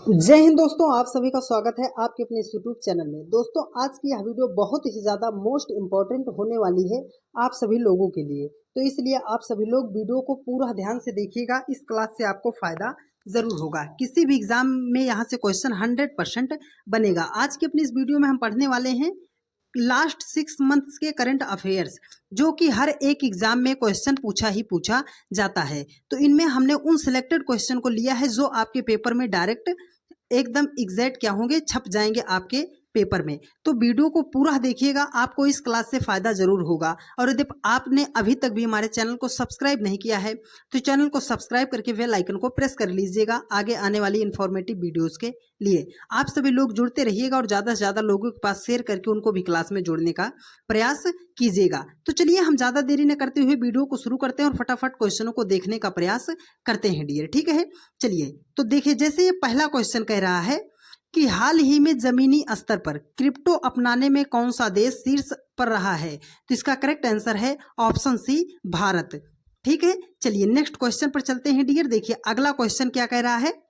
जय हिंद दोस्तों, आप सभी का स्वागत है आपके अपने इस यूट्यूब चैनल में। दोस्तों, आज की यह वीडियो बहुत ही ज़्यादा मोस्ट इम्पॉर्टेंट होने वाली है आप सभी लोगों के लिए। तो इसलिए आप सभी लोग वीडियो को पूरा ध्यान से देखिएगा। इस क्लास से आपको फ़ायदा ज़रूर होगा। किसी भी एग्जाम में यहाँ से क्वेश्चन 100% बनेगा। आज की अपनी इस वीडियो में हम पढ़ने वाले हैं लास्ट 6 मंथ्स के करंट अफेयर्स, जो कि हर एक एग्जाम में क्वेश्चन पूछा ही पूछा जाता है। तो इनमें हमने उन सिलेक्टेड क्वेश्चन को लिया है जो आपके पेपर में डायरेक्ट एकदम एग्जैक्ट क्या होंगे, छप जाएंगे आपके पेपर में। तो वीडियो को पूरा देखिएगा, आपको इस क्लास से फायदा जरूर होगा। और यदि आपने अभी तक भी हमारे चैनल को सब्सक्राइब नहीं किया है तो चैनल को सब्सक्राइब करके बेल आइकन को प्रेस कर लीजिएगा आगे आने वाली इंफॉर्मेटिव वीडियोस के लिए। आप सभी लोग जुड़ते रहिएगा और ज़्यादा से ज़्यादा लोगों के पास शेयर करके उनको भी क्लास में जोड़ने का प्रयास कीजिएगा। तो चलिए हम ज़्यादा देरी न करते हुए वीडियो को शुरू करते हैं और फटाफट क्वेश्चनों को देखने का प्रयास करते हैं डियर। ठीक है, चलिए तो देखिए, जैसे ये पहला क्वेश्चन कह रहा है कि हाल ही में जमीनी स्तर पर क्रिप्टो अपनाने में कौन सा देश शीर्ष पर रहा है। तो इसका करेक्ट आंसर है ऑप्शन सी, भारत। ठीक है, चलिए नेक्स्ट क्वेश्चन पर चलते हैं डियर। देखिए अगला क्वेश्चन क्या कह रहा है।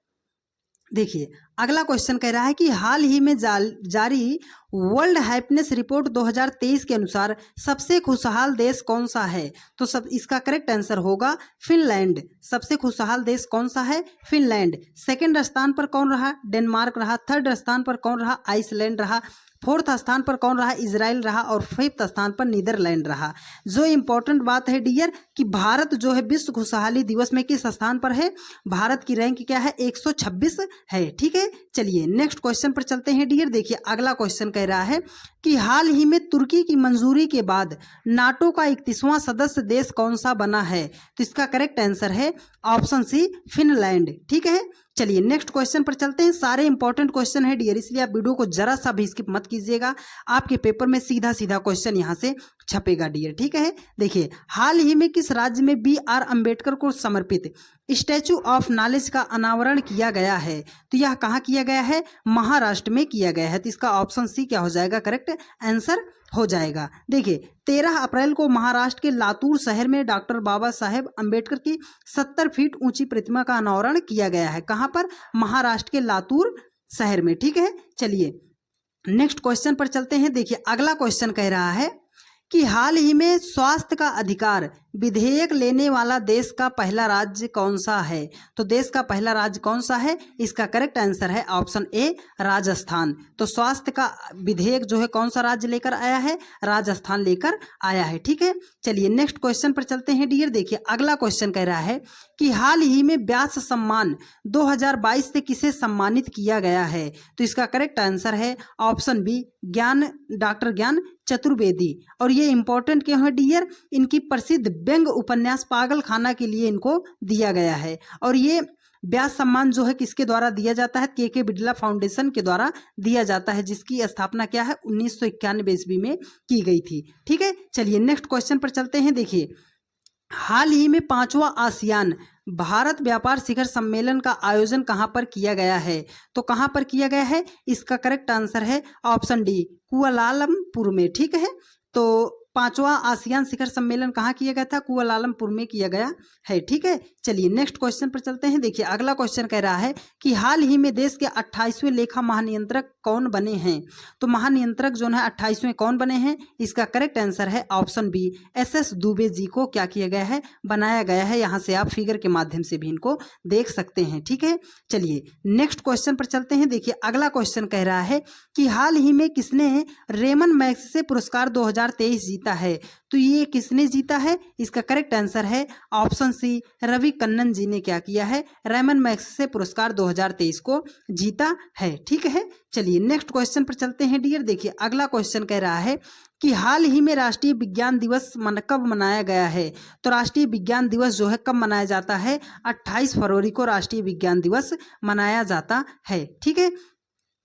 देखिए अगला क्वेश्चन कह रहा है कि हाल ही में जारी वर्ल्ड हैप्पीनेस रिपोर्ट 2023 के अनुसार सबसे खुशहाल देश कौन सा है। तो सब इसका करेक्ट आंसर होगा फिनलैंड। सबसे खुशहाल देश कौन सा है, फिनलैंड। सेकंड स्थान पर कौन रहा, डेनमार्क रहा। थर्ड स्थान पर कौन रहा, आइसलैंड रहा। फोर्थ स्थान पर कौन रहा, इजराइल रहा। और फिफ्थ स्थान पर नीदरलैंड रहा। जो इंपॉर्टेंट बात है डियर कि भारत जो है विश्व खुशहाली दिवस में किस स्थान पर है, भारत की रैंक क्या है, 126 है। ठीक है, चलिए नेक्स्ट क्वेश्चन पर चलते हैं डियर। देखिए अगला क्वेश्चन कह रहा है कि हाल ही में तुर्की की मंजूरी के बाद नाटो का 31वां सदस्य देश कौन सा बना है। तो इसका करेक्ट आंसर है ऑप्शन सी, फिनलैंड। ठीक है, चलिए नेक्स्ट क्वेश्चन पर चलते हैं। सारे इंपॉर्टेंट क्वेश्चन है डियर, इसलिए आप वीडियो को जरा सा भी स्किप मत कीजिएगा। आपके पेपर में सीधा सीधा क्वेश्चन यहाँ से छपेगा डियर। ठीक है, देखिए हाल ही में किस राज्य में BR अम्बेडकर को समर्पित स्टैचू ऑफ नॉलेज का अनावरण किया गया है। तो यह कहाँ किया गया है, महाराष्ट्र में किया गया है। तो इसका ऑप्शन सी क्या हो जाएगा, करेक्ट आंसर हो जाएगा। देखिए 13 अप्रैल को महाराष्ट्र के लातूर शहर में डॉक्टर बाबा साहेब अम्बेडकर की 70 फीट ऊंची प्रतिमा का अनावरण किया गया है। कहाँ पर, महाराष्ट्र के लातूर शहर में। ठीक है, चलिए नेक्स्ट क्वेश्चन पर चलते हैं। देखिए अगला क्वेश्चन कह रहा है कि हाल ही में स्वास्थ्य का अधिकार विधेयक लेने वाला देश का पहला राज्य कौन सा है। तो देश का पहला राज्य कौन सा है, इसका करेक्ट आंसर है ऑप्शन ए, राजस्थान। तो स्वास्थ्य का विधेयक जो है कौन सा राज्य लेकर आया है, राजस्थान लेकर आया है। ठीक है, चलिए नेक्स्ट क्वेश्चन पर चलते हैं डियर। देखिए अगला क्वेश्चन कह रहा है कि हाल ही में व्यास सम्मान 2022 से किसे सम्मानित किया गया है। तो इसका करेक्ट आंसर है ऑप्शन बी, डॉक्टर ज्ञान चतुर्वेदी। और ये इंपॉर्टेंट क्यों है डियर, इनकी प्रसिद्ध व्यंग उपन्यास पागल खाना के लिए इनको दिया गया है। और ये व्यास सम्मान जो है किसके द्वारा दिया जाता है, के बिड़ला फाउंडेशन के द्वारा दिया जाता है, जिसकी स्थापना क्या है 1991 ईस्वी में की गई थी। ठीक है, चलिए नेक्स्ट क्वेश्चन पर चलते हैं। देखिए हाल ही में 5वां आसियान भारत व्यापार शिखर सम्मेलन का आयोजन कहां पर किया गया है। तो कहां पर किया गया है, इसका करेक्ट आंसर है ऑप्शन डी, कुआलालंपुर में। ठीक है, तो 5वां आसियान शिखर सम्मेलन कहाँ किया गया था, कुआलालंपुर में किया गया है। ठीक है, चलिए नेक्स्ट क्वेश्चन पर चलते हैं। देखिए अगला क्वेश्चन कह रहा है कि हाल ही में देश के 28वें लेखा महानियंत्रक कौन बने हैं। तो महानियंत्रक जो है 28वें कौन बने हैं, इसका करेक्ट आंसर है option B, SS Dubey ji को क्या किया गया है, बनाया गया है। यहाँ से आप फिगर के माध्यम से भी इनको देख सकते हैं। ठीक है, चलिए नेक्स्ट क्वेश्चन पर चलते हैं। देखिए अगला क्वेश्चन कह रहा है कि हाल ही में किसने रेमन मैग्सेसे पुरस्कार 2023 जीता है। तो ये किसने जीता है, इसका करेक्ट आंसर है ऑप्शन सी, रवि कन्नन जी ने क्या किया है, रेमन मैग्सेसे पुरस्कार 2023 को जीता है। ठीक है, चलिए नेक्स्ट क्वेश्चन पर चलते हैं डियर। देखिए अगला क्वेश्चन कह रहा है कि हाल ही में राष्ट्रीय विज्ञान दिवस कब मनाया गया है। तो राष्ट्रीय विज्ञान दिवस जो है कब मनाया जाता है, 28 फरवरी को राष्ट्रीय विज्ञान दिवस मनाया जाता है। ठीक है,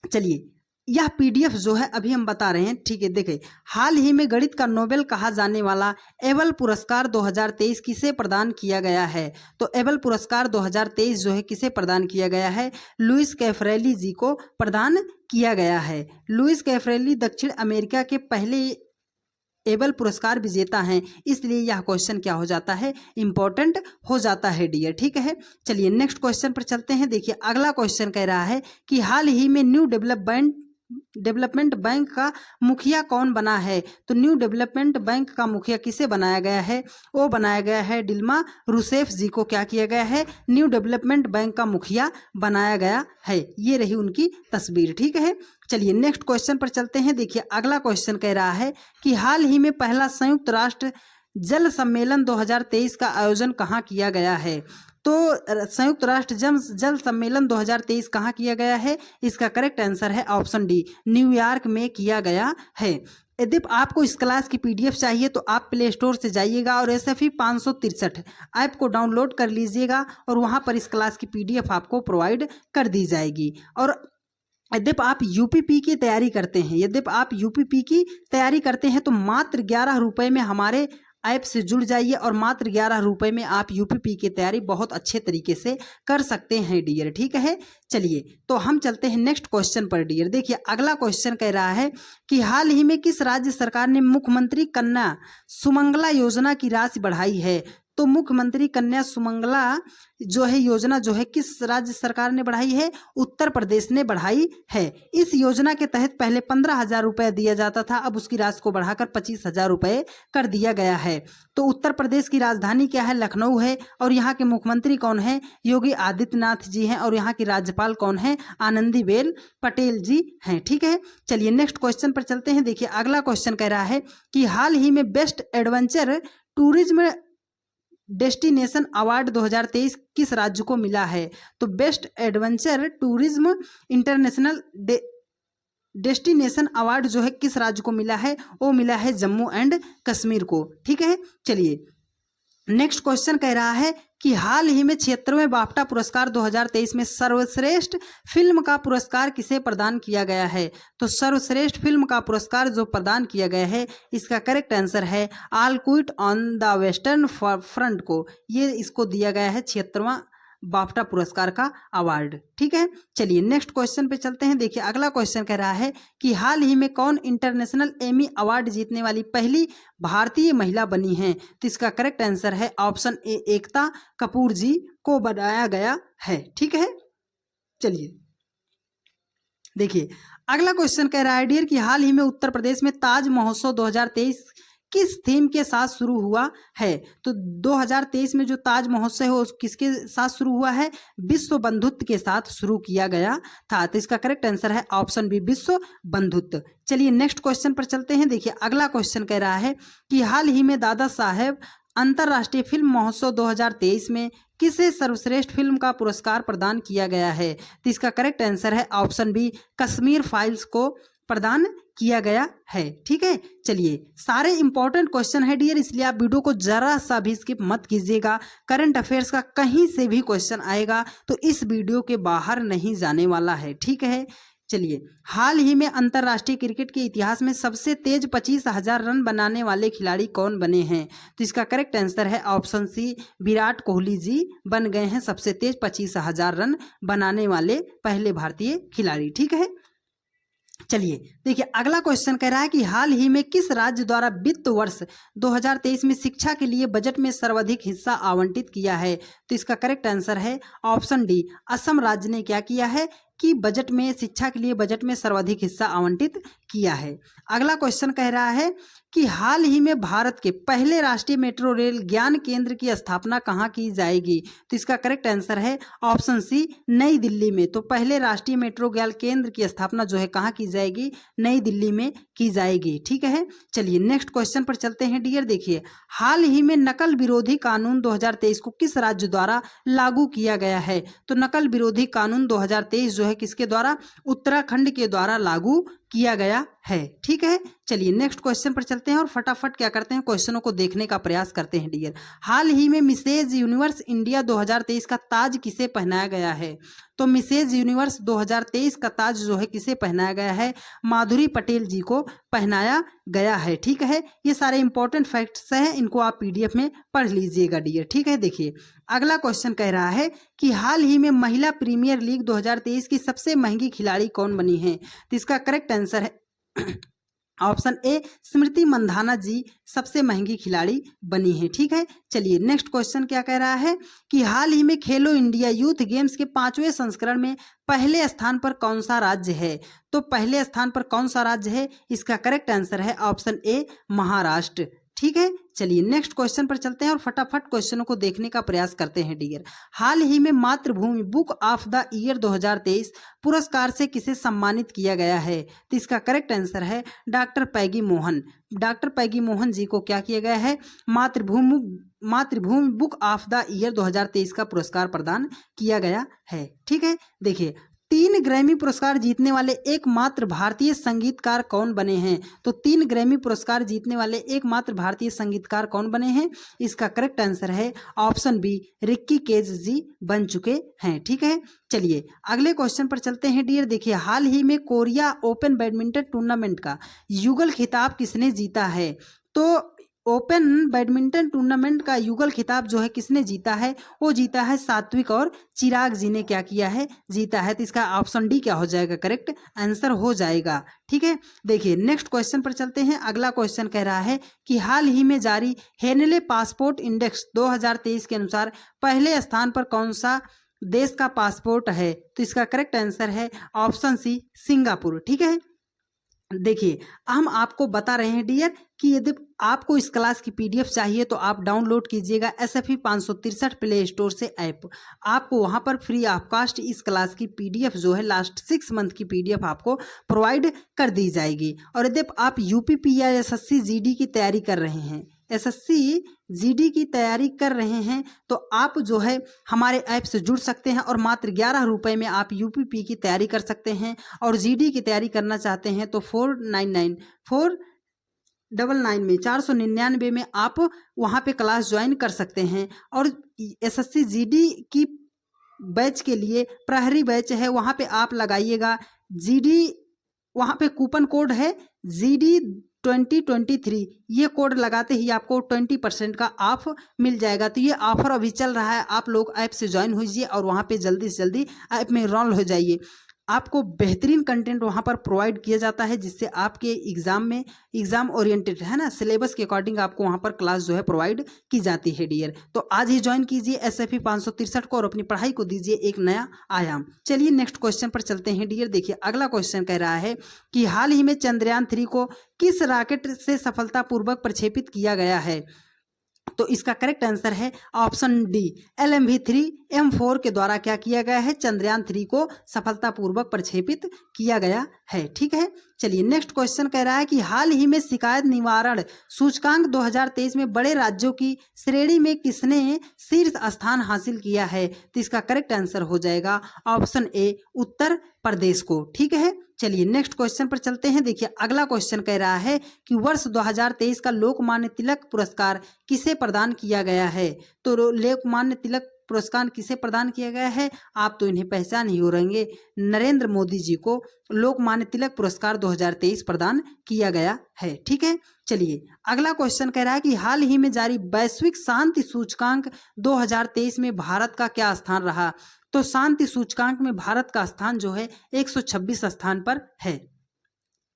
चलिए यह PDF जो है अभी हम बता रहे हैं। ठीक है, देखें हाल ही में गणित का नोबेल कहा जाने वाला एबल पुरस्कार 2023 किसे प्रदान किया गया है। तो एबल पुरस्कार 2023 जो है किसे प्रदान किया गया है, लुइस कैफरेली जी को प्रदान किया गया है। लुइस कैफरेली दक्षिण अमेरिका के पहले एबल पुरस्कार विजेता हैं, इसलिए यह क्वेश्चन क्या हो जाता है, इंपॉर्टेंट हो जाता है डियर। ठीक है, चलिए नेक्स्ट क्वेश्चन पर चलते हैं। देखिए अगला क्वेश्चन कह रहा है कि हाल ही में न्यू डेवलपमेंट बैंक का मुखिया कौन बना है। तो न्यू डेवलपमेंट बैंक का मुखिया किसे बनाया गया है, वो बनाया गया है डिल्मा रूसेफ जी को क्या किया गया है, न्यू डेवलपमेंट बैंक का मुखिया बनाया गया है। ये रही उनकी तस्वीर। ठीक है, चलिए नेक्स्ट क्वेश्चन पर चलते हैं। देखिए अगला क्वेश्चन कह रहा है कि हाल ही में पहला संयुक्त राष्ट्र जल सम्मेलन 2023 का आयोजन कहाँ किया गया है। तो संयुक्त राष्ट्र जल सम्मेलन 2023 कहाँ किया गया है, इसका करेक्ट आंसर है ऑप्शन डी, न्यूयॉर्क में किया गया है। यदि आपको इस क्लास की पीडीएफ चाहिए तो आप प्ले स्टोर से जाइएगा और SFE 563 ऐप को डाउनलोड कर लीजिएगा और वहाँ पर इस क्लास की पीडीएफ आपको प्रोवाइड कर दी जाएगी। और यदि आप यूपीपी की तैयारी करते हैं, तो मात्र 11 रुपये में हमारे ऐप से जुड़ जाइए और मात्र 11 रुपये में आप यूपीपी की तैयारी बहुत अच्छे तरीके से कर सकते हैं डियर। ठीक है, चलिए तो हम चलते हैं नेक्स्ट क्वेश्चन पर डियर। देखिए अगला क्वेश्चन कह रहा है कि हाल ही में किस राज्य सरकार ने मुख्यमंत्री कन्या सुमंगला योजना की राशि बढ़ाई है। तो मुख्यमंत्री कन्या सुमंगला जो है योजना जो है किस राज्य सरकार ने बढ़ाई है, उत्तर प्रदेश ने बढ़ाई है। इस योजना के तहत पहले 15,000 रुपये दिया जाता था, अब उसकी राशि को बढ़ाकर 25,000 रुपये कर दिया गया है। तो उत्तर प्रदेश की राजधानी क्या है, लखनऊ है, और यहाँ के मुख्यमंत्री कौन है, योगी आदित्यनाथ जी हैं, और यहाँ की राज्यपाल कौन है, आनंदीबेन पटेल जी हैं। ठीक है, चलिए नेक्स्ट क्वेश्चन पर चलते हैं। देखिए अगला क्वेश्चन कह रहा है कि हाल ही में best adventure tourism destination award 2023 किस राज्य को मिला है। तो best adventure tourism international destination award जो है किस राज्य को मिला है, वो मिला है जम्मू एंड कश्मीर को। ठीक है, चलिए नेक्स्ट क्वेश्चन कह रहा है कि हाल ही में 76वें बाफ्टा पुरस्कार 2023 में सर्वश्रेष्ठ फिल्म का पुरस्कार किसे प्रदान किया गया है। तो सर्वश्रेष्ठ फिल्म का पुरस्कार जो प्रदान किया गया है, इसका करेक्ट आंसर है all quit on the western front को। ये इसको दिया गया है 76वां बाफ्टा पुरस्कार का अवार्ड। ठीक है, चलिए नेक्स्ट क्वेश्चन पे चलते हैं। देखिए अगला क्वेश्चन कह रहा है कि हाल ही में कौन इंटरनेशनल एमी अवार्ड जीतने वाली पहली भारतीय महिला बनी है। तो इसका करेक्ट आंसर है ऑप्शन ए, एकता कपूर जी को बनाया गया है। ठीक है, चलिए देखिए अगला क्वेश्चन कह रहा है डियर कि हाल ही में उत्तर प्रदेश में ताज महोत्सव 2023 किस थीम के साथ शुरू हुआ है। तो 2023 में जो ताज महोत्सव है वो किसके साथ शुरू हुआ है, विश्व बंधुत्व के साथ शुरू किया गया था। तो इसका करेक्ट आंसर है ऑप्शन बी, विश्व बंधुत्व। चलिए नेक्स्ट क्वेश्चन पर चलते हैं। देखिए अगला क्वेश्चन कह रहा है कि हाल ही में दादा साहेब अंतर्राष्ट्रीय फिल्म महोत्सव 2023 में किसे सर्वश्रेष्ठ फिल्म का पुरस्कार प्रदान किया गया है। तो इसका करेक्ट आंसर है ऑप्शन बी, कश्मीर फाइल्स को प्रदान किया गया है। ठीक है, चलिए सारे इंपॉर्टेंट क्वेश्चन है डियर, इसलिए आप वीडियो को जरा सा भी स्किप मत कीजिएगा। करंट अफेयर्स का कहीं से भी क्वेश्चन आएगा तो इस वीडियो के बाहर नहीं जाने वाला है। ठीक है, चलिए हाल ही में अंतर्राष्ट्रीय क्रिकेट के इतिहास में सबसे तेज 25,000 रन बनाने वाले खिलाड़ी कौन बने हैं। तो इसका करेक्ट आंसर है ऑप्शन सी, विराट कोहली जी बन गए हैं सबसे तेज 25,000 रन बनाने वाले पहले भारतीय खिलाड़ी। ठीक है, चलिए देखिए अगला क्वेश्चन कह रहा है कि हाल ही में किस राज्य द्वारा वित्त वर्ष 2023 में शिक्षा के लिए बजट में सर्वाधिक हिस्सा आवंटित किया है। तो इसका करेक्ट आंसर है ऑप्शन डी, असम राज्य ने क्या किया है कि बजट में शिक्षा के लिए बजट में सर्वाधिक हिस्सा आवंटित किया है। अगला क्वेश्चन कह रहा है कि हाल ही में भारत के पहले राष्ट्रीय मेट्रो रेल ज्ञान केंद्र की स्थापना कहाँ की जाएगी। तो इसका करेक्ट आंसर है ऑप्शन सी, नई दिल्ली में। तो पहले राष्ट्रीय मेट्रो रेल केंद्र की स्थापना जो है कहाँ की जाएगी, नई दिल्ली में की जाएगी। ठीक है, चलिए नेक्स्ट क्वेश्चन पर चलते हैं डियर। देखिए हाल ही में नकल विरोधी कानून 2023 को किस राज्य द्वारा लागू किया गया है। तो नकल विरोधी कानून 2023 जो है किसके द्वारा, उत्तराखंड के द्वारा लागू किया गया है। ठीक है, चलिए नेक्स्ट क्वेश्चन पर चलते हैं और फटाफट क्या करते हैं, क्वेश्चनों को देखने का प्रयास करते हैं डियर। हाल ही में मिसेज यूनिवर्स इंडिया 2023 का ताज किसे पहनाया गया है। तो मिसेज यूनिवर्स 2023 का ताज जो है किसे पहनाया गया है, माधुरी पटेल जी को पहनाया गया है। ठीक है, ये सारे इंपॉर्टेंट फैक्ट्स हैं, इनको आप पीडीएफ में पढ़ लीजिएगा डियर। ठीक है, देखिए अगला क्वेश्चन कह रहा है कि हाल ही में महिला प्रीमियर लीग 2023 की सबसे महंगी खिलाड़ी कौन बनी है। तो इसका करेक्ट आंसर है ऑप्शन ए स्मृति मंधाना जी सबसे महंगी खिलाड़ी बनी है। ठीक है, चलिए नेक्स्ट क्वेश्चन क्या कह रहा है कि हाल ही में खेलो इंडिया यूथ गेम्स के 5वें संस्करण में पहले स्थान पर कौन सा राज्य है? तो पहले स्थान पर कौन सा राज्य है? इसका करेक्ट आंसर है ऑप्शन ए महाराष्ट्र। ठीक है, चलिए नेक्स्ट क्वेश्चन पर चलते हैं और फटाफट क्वेश्चनों को देखने का प्रयास करते हैं डियर। हाल ही में मातृभूमि बुक ऑफ द ईयर 2023 पुरस्कार से किसे सम्मानित किया गया है? तो इसका करेक्ट आंसर है डॉक्टर पैगी मोहन। डॉक्टर पैगी मोहन जी को क्या किया गया है? मातृभूमि बुक ऑफ द ईयर 2023 का पुरस्कार प्रदान किया गया है। ठीक है, देखिए 3 ग्रैमी पुरस्कार जीतने वाले एकमात्र भारतीय संगीतकार कौन बने हैं? तो 3 ग्रैमी पुरस्कार जीतने वाले एकमात्र भारतीय संगीतकार कौन बने हैं? इसका करेक्ट आंसर है ऑप्शन बी रिक्की केज जी बन चुके हैं। ठीक है, चलिए अगले क्वेश्चन पर चलते हैं डियर। देखिए हाल ही में कोरिया ओपन बैडमिंटन टूर्नामेंट का युगल खिताब किसने जीता है? तो ओपन बैडमिंटन टूर्नामेंट का युगल खिताब जो है किसने जीता है? वो जीता है सात्विक और चिराग जी ने क्या किया है? जीता है। तो इसका ऑप्शन डी क्या हो जाएगा? करेक्ट आंसर हो जाएगा। ठीक है, देखिए नेक्स्ट क्वेश्चन पर चलते हैं। अगला क्वेश्चन कह रहा है कि हाल ही में जारी हेनले पासपोर्ट इंडेक्स 2023 के अनुसार पहले स्थान पर कौन सा देश का पासपोर्ट है? तो इसका करेक्ट आंसर है ऑप्शन सी सिंगापुर। ठीक है, देखिए हम आपको बता रहे हैं डियर कि यदि आपको इस क्लास की पीडीएफ चाहिए तो आप डाउनलोड कीजिएगा SFE 563 प्ले स्टोर से ऐप। आपको वहां पर फ्री ऑफ कास्ट इस क्लास की पीडीएफ जो है लास्ट 6 मंथ की पीडीएफ आपको प्रोवाइड कर दी जाएगी। और यदि आप यूपीपी या SSC GD की तैयारी कर रहे हैं, SSC GD की तैयारी कर रहे हैं तो आप जो है हमारे ऐप से जुड़ सकते हैं और मात्र 11 रुपये में आप यूपीपी की तैयारी कर सकते हैं। और GD की तैयारी करना चाहते हैं तो 499 में 499 में आप वहाँ पे क्लास ज्वाइन कर सकते हैं। और SSC GD की बैच के लिए प्रहरी बैच है, वहाँ पे आप लगाइएगा GD, वहाँ पे कूपन कोड है GD 2023, ये कोड लगाते ही आपको 20% का ऑफ मिल जाएगा। तो ये ऑफर अभी चल रहा है, आप लोग ऐप से ज्वाइन होइए और वहाँ पे जल्दी से जल्दी ऐप में एनरोल हो जाइए। आपको बेहतरीन कंटेंट वहाँ पर प्रोवाइड किया जाता है जिससे आपके एग्जाम ओरिएंटेड है ना, सिलेबस के अकॉर्डिंग आपको वहाँ पर क्लास जो है प्रोवाइड की जाती है डियर। तो आज ही ज्वाइन कीजिए SFE 563 को और अपनी पढ़ाई को दीजिए एक नया आयाम। चलिए नेक्स्ट क्वेश्चन पर चलते हैं डियर। देखिए अगला क्वेश्चन कह रहा है कि हाल ही में चंद्रयान 3 को किस रॉकेट से सफलतापूर्वक प्रक्षेपित किया गया है? तो इसका करेक्ट आंसर है ऑप्शन डी LMV-3M4 के द्वारा क्या किया गया है? चंद्रयान 3 को सफलतापूर्वक प्रक्षेपित किया गया है। ठीक है, चलिए नेक्स्ट क्वेश्चन कह रहा है कि हाल ही में शिकायत निवारण सूचकांक 2023 में बड़े राज्यों की श्रेणी में किसने शीर्ष स्थान हासिल किया है? तो इसका करेक्ट आंसर हो जाएगा ऑप्शन ए उत्तर प्रदेश को। ठीक है, चलिए नेक्स्ट क्वेश्चन पर चलते हैं। देखिए अगला क्वेश्चन कह रहा है कि वर्ष 2023 का लोकमान्य तिलक पुरस्कार किसे प्रदान किया गया है? तो लोकमान्य तिलक पुरस्कार किसे प्रदान किया गया है? आप तो इन्हें पहचान ही हो रहेंगे, नरेंद्र मोदी जी को लोकमान्य तिलक पुरस्कार 2023 प्रदान किया गया है। ठीक है, चलिए अगला क्वेश्चन कह रहा है कि हाल ही में जारी वैश्विक शांति सूचकांक 2023 में भारत का क्या स्थान रहा? तो शांति सूचकांक में भारत का स्थान जो है 126 स्थान पर है।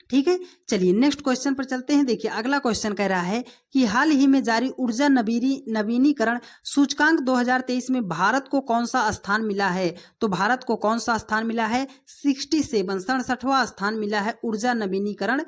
ठीक है, चलिए नेक्स्ट क्वेश्चन पर चलते हैं। देखिए अगला क्वेश्चन कह रहा है कि हाल ही में जारी ऊर्जा नवीनीकरण सूचकांक 2023 में भारत को कौन सा स्थान मिला है? तो भारत को कौन सा स्थान मिला है? 67वां स्थान मिला है ऊर्जा नवीनीकरण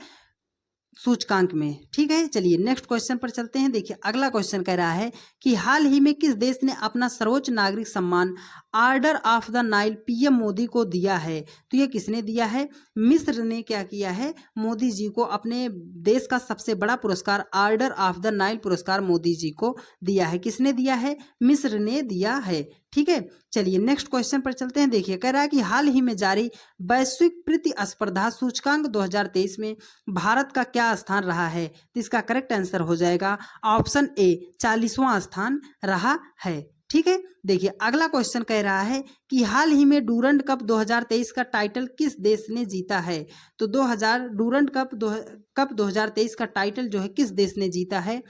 सूचकांक में। ठीक है, चलिए नेक्स्ट क्वेश्चन पर चलते हैं। देखिए अगला क्वेश्चन कह रहा है कि हाल ही में किस देश ने अपना सर्वोच्च नागरिक सम्मान order of the Nile PM Modi को दिया है? तो ये किसने दिया है? मिस्र ने क्या किया है? मोदी जी को अपने देश का सबसे बड़ा पुरस्कार ऑर्डर ऑफ द नाइल पुरस्कार मोदी जी को दिया है। किसने दिया है? मिस्र ने दिया है। ठीक है, चलिए नेक्स्ट क्वेश्चन पर चलते हैं। देखिए कह रहा है कि हाल ही में जारी वैश्विक प्रतिस्पर्धा सूचकांक 2023 में भारत का क्या स्थान रहा है? तो इसका करेक्ट आंसर हो जाएगा ऑप्शन ए 40वां स्थान रहा है। ठीक है, देखिए अगला क्वेश्चन कह रहा है कि हाल ही में डूरंड कप 2023 का टाइटल किस देश ने जीता है? तो डूरंड कप 2023 का टाइटल जो है किस देश ने जीता है?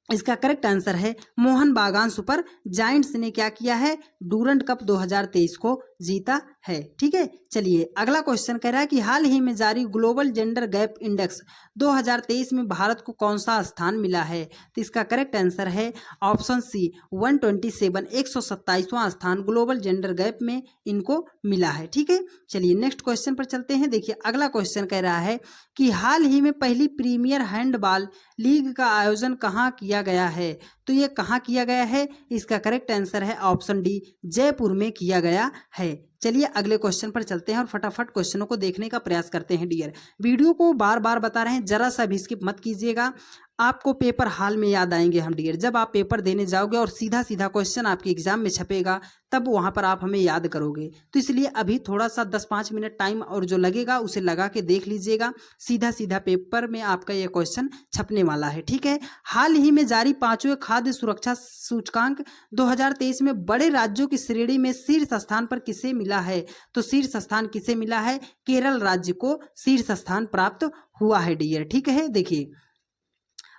इसका करेक्ट आंसर है मोहन बागान सुपर जायंट्स ने क्या किया है? डूरंड कप 2023 को जीता है। ठीक है, चलिए अगला क्वेश्चन कह रहा है कि हाल ही में जारी ग्लोबल जेंडर गैप इंडेक्स 2023 में भारत को कौन सा स्थान मिला है? तो इसका करेक्ट आंसर है ऑप्शन सी 127, 127वां स्थान ग्लोबल जेंडर गैप में इनको मिला है। ठीक है, चलिए नेक्स्ट क्वेश्चन पर चलते हैं। देखिए अगला क्वेश्चन कह रहा है कि हाल ही में पहली प्रीमियर हैंडबॉल लीग का आयोजन कहाँ किया गया है? तो ये कहाँ किया गया है? इसका करेक्ट आंसर है ऑप्शन डी, जयपुर में किया गया है। चलिए अगले क्वेश्चन पर चलते हैं और फटाफट क्वेश्चनों को देखने का प्रयास करते हैं डियर। वीडियो को बार बार बता रहे हैं, जरा सा भी स्किप मत कीजिएगा, आपको पेपर हाल में याद आएंगे हम डियर। जब आप पेपर देने जाओगे और सीधा सीधा क्वेश्चन आपके एग्जाम में छपेगा तब वहां पर आप हमें याद करोगे। तो इसलिए अभी थोड़ा सा 10-5 मिनट टाइम और जो लगेगा उसे लगा के देख लीजिएगा, सीधा सीधा पेपर में आपका यह क्वेश्चन छपने वाला है। ठीक है, हाल ही में जारी 5वें खाद्य सुरक्षा सूचकांक 2023 में बड़े राज्यों की श्रेणी में शीर्ष स्थान पर किसे मिला है? तो शीर्ष स्थान किसे मिला है? केरल राज्य को शीर्ष स्थान प्राप्त हुआ है डियर। ठीक है, देखिए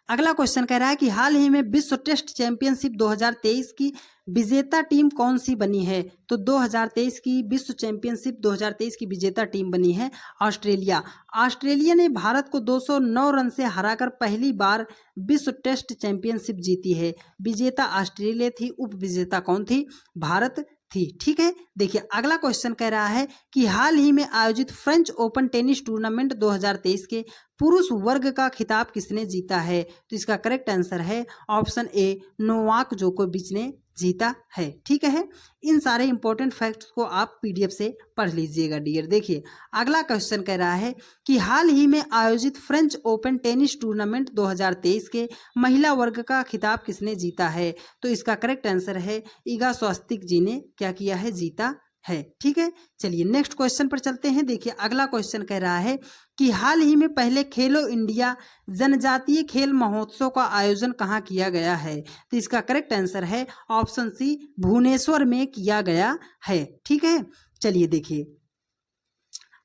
अगला क्वेश्चन कह रहा है कि हाल ही में विश्व टेस्ट चैंपियनशिप 2023 की विजेता टीम कौन सी बनी है? तो 2023 की विश्व चैंपियनशिप 2023 की विजेता टीम बनी है ऑस्ट्रेलिया। ऑस्ट्रेलिया ने भारत को 209 रन से हराकर पहली बार विश्व टेस्ट चैंपियनशिप जीती है। विजेता ऑस्ट्रेलिया थी, उप विजेता कौन थी? भारत थी। ठीक है, देखिए अगला क्वेश्चन कह रहा है कि हाल ही में आयोजित फ्रेंच ओपन टेनिस टूर्नामेंट 2023 के पुरुष वर्ग का खिताब किसने जीता है? तो इसका करेक्ट आंसर है ऑप्शन ए, नोवाक जोकोविच ने जीता है। ठीक है, इन सारे इंपॉर्टेंट फैक्ट्स को आप पीडीएफ से पढ़ लीजिएगा डियर। देखिए अगला क्वेश्चन कह रहा है कि हाल ही में आयोजित फ्रेंच ओपन टेनिस टूर्नामेंट 2023 के महिला वर्ग का खिताब किसने जीता है? तो इसका करेक्ट आंसर है ईगा स्वास्तिक जी ने क्या किया है? जीता है। ठीक है, चलिए नेक्स्ट क्वेश्चन पर चलते हैं। देखिए अगला क्वेश्चन कह रहा है कि हाल ही में पहले खेलो इंडिया जनजातीय खेल महोत्सव का आयोजन कहाँ किया गया है? तो इसका करेक्ट आंसर है ऑप्शन सी, भुवनेश्वर में किया गया है। ठीक है, चलिए देखिए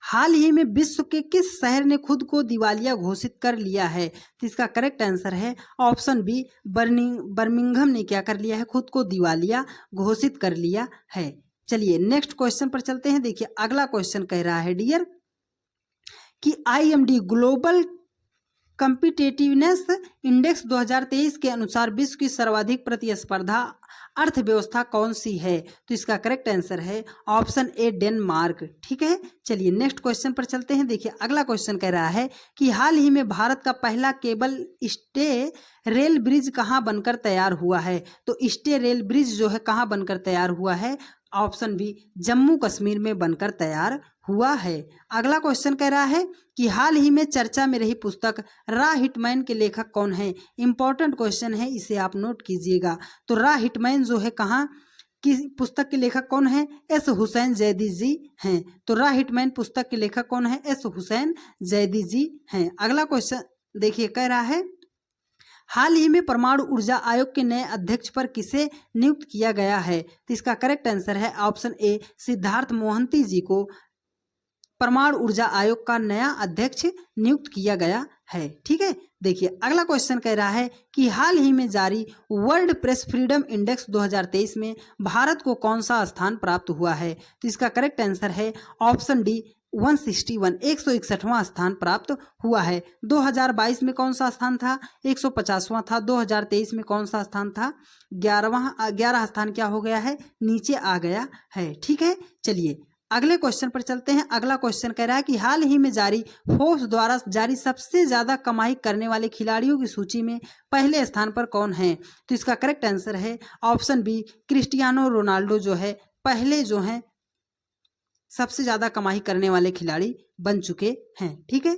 हाल ही में विश्व के किस शहर ने खुद को दिवालिया घोषित कर लिया है? तो इसका करेक्ट आंसर है ऑप्शन बी, बर्मिंघम ने क्या कर लिया है? खुद को दिवालिया घोषित कर लिया है। चलिए नेक्स्ट क्वेश्चन पर चलते हैं। देखिए अगला क्वेश्चन कह रहा है डियर कि IMD ग्लोबल कम्पिटेटिवनेस इंडेक्स 2023 के अनुसार विश्व की सर्वाधिक प्रतिस्पर्धा अर्थव्यवस्था कौन सी है? तो इसका करेक्ट आंसर है ऑप्शन ए, डेनमार्क। ठीक है, चलिए नेक्स्ट क्वेश्चन पर चलते हैं। देखिए अगला क्वेश्चन कह रहा है कि हाल ही में भारत का पहला केबल स्टे रेल ब्रिज कहाँ बनकर तैयार हुआ है? तो स्टे रेल ब्रिज जो है कहाँ बनकर तैयार हुआ है? ऑप्शन बी, जम्मू कश्मीर में बनकर तैयार हुआ है। अगला क्वेश्चन कह रहा है कि हाल ही में चर्चा में रही पुस्तक रा हिटमैन के लेखक कौन है? इंपॉर्टेंट क्वेश्चन है, इसे आप नोट कीजिएगा। तो रा हिटमैन जो है कहाँ की पुस्तक के लेखक कौन है? एस हुसैन जैदी जी हैं। तो रा हिटमैन पुस्तक के लेखक कौन है? एस हुसैन जैदी जी हैं। अगला क्वेश्चन देखिए कह रहा है हाल ही में परमाणु ऊर्जा आयोग के नए अध्यक्ष पर किसे नियुक्त किया गया है? तो इसका करेक्ट आंसर है ऑप्शन ए, सिद्धार्थ मोहंती जी को परमाणु ऊर्जा आयोग का नया अध्यक्ष नियुक्त किया गया है। ठीक है, देखिए अगला क्वेश्चन कह रहा है कि हाल ही में जारी वर्ल्ड प्रेस फ्रीडम इंडेक्स 2023 में भारत को कौन सा स्थान प्राप्त हुआ है? तो इसका करेक्ट आंसर है ऑप्शन डी, 161, 161वां स्थान प्राप्त हुआ है। 2022 में कौन सा स्थान था? 150वां था। 2023 में कौन सा स्थान था? 11वां स्थान क्या हो गया है? नीचे आ गया है। ठीक है, चलिए अगले क्वेश्चन पर चलते हैं। अगला क्वेश्चन कह रहा है कि हाल ही में जारी फोर्ब्स द्वारा जारी सबसे ज्यादा कमाई करने वाले खिलाड़ियों की सूची में पहले स्थान पर कौन है? तो इसका करेक्ट आंसर है ऑप्शन बी, क्रिस्टियानो रोनाल्डो जो है पहले जो है सबसे ज्यादा कमाई करने वाले खिलाड़ी बन चुके हैं। ठीक है,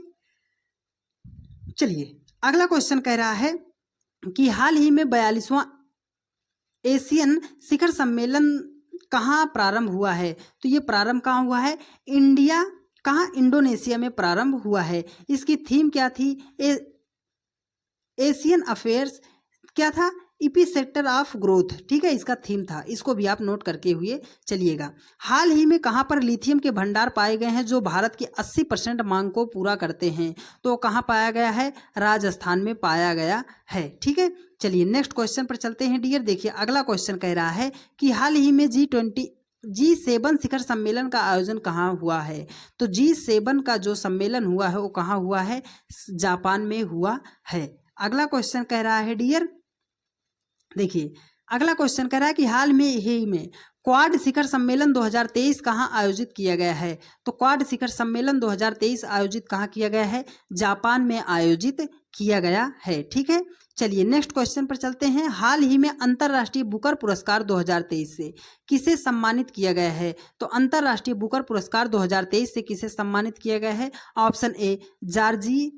चलिए अगला क्वेश्चन कह रहा है कि हाल ही में 42वां एशियन शिखर सम्मेलन कहाँ प्रारंभ हुआ है? तो ये प्रारंभ कहाँ हुआ है? इंडोनेशिया में प्रारंभ हुआ है। इसकी थीम क्या थी? एशियन अफेयर्स क्या था? इपीसेक्टर ऑफ ग्रोथ। ठीक है, इसका थीम था, इसको भी आप नोट करके हुए चलिएगा। हाल ही में कहाँ पर लिथियम के भंडार पाए गए हैं जो भारत की 80% मांग को पूरा करते हैं? तो कहाँ पाया गया है? राजस्थान में पाया गया है। ठीक है, चलिए नेक्स्ट क्वेश्चन पर चलते हैं डियर। देखिए अगला क्वेश्चन कह रहा है कि हाल ही में G20 G7 शिखर सम्मेलन का आयोजन कहाँ हुआ है? तो G7 का जो सम्मेलन हुआ है वो कहाँ हुआ है? जापान में हुआ है। अगला क्वेश्चन कह रहा है डियर, देखिए अगला क्वेश्चन कह रहा है कि हाल में क्वाड शिखर सम्मेलन 2023 कहाँ आयोजित किया गया है? तो क्वाड शिखर सम्मेलन 2023 आयोजित कहाँ किया गया है? जापान में आयोजित किया गया है। ठीक है, चलिए नेक्स्ट क्वेश्चन पर चलते हैं। हाल ही में अंतर्राष्ट्रीय बुकर पुरस्कार 2023 से किसे सम्मानित किया गया है? तो अंतर्राष्ट्रीय बुकर पुरस्कार 2023 से किसे सम्मानित किया गया है? ऑप्शन ए जॉर्जी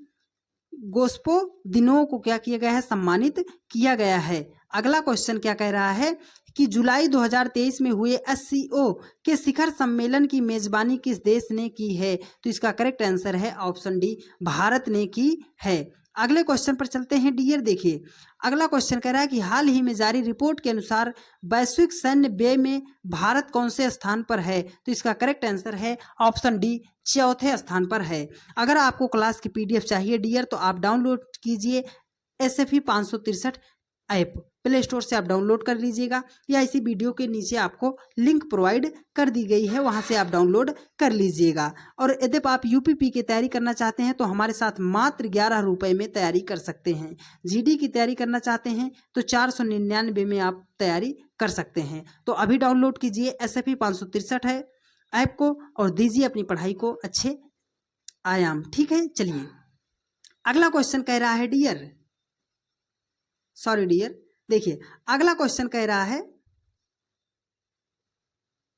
गोस्पोदिनोव को क्या किया गया है? सम्मानित किया गया है। अगला क्वेश्चन क्या कह रहा है कि जुलाई 2023 में हुए SCO के शिखर सम्मेलन की मेजबानी किस देश ने की है? तो इसका करेक्ट आंसर है ऑप्शन डी, भारत ने की है। अगले क्वेश्चन पर चलते हैं डियर, देखिए अगला क्वेश्चन कह रहा है कि हाल ही में जारी रिपोर्ट के अनुसार वैश्विक सैन्य व्यय में भारत कौन से स्थान पर है? तो इसका करेक्ट आंसर है ऑप्शन डी, चौथे स्थान पर है। अगर आपको क्लास की PDF चाहिए डियर तो आप डाउनलोड कीजिए SFE 563 ऐप, प्ले स्टोर से आप डाउनलोड कर लीजिएगा या इसी वीडियो के नीचे आपको लिंक प्रोवाइड कर दी गई है, वहां से आप डाउनलोड कर लीजिएगा। और यदि आप UPP की तैयारी करना चाहते हैं तो हमारे साथ मात्र 11 रुपए में तैयारी कर सकते हैं। GD की तैयारी करना चाहते हैं तो 499 में आप तैयारी कर सकते हैं। तो अभी डाउनलोड कीजिए SFE 563 है ऐप को और दीजिए अपनी पढ़ाई को अच्छे आयाम। ठीक है, चलिए अगला क्वेश्चन कह रहा है डियर, देखिए अगला क्वेश्चन कह रहा है,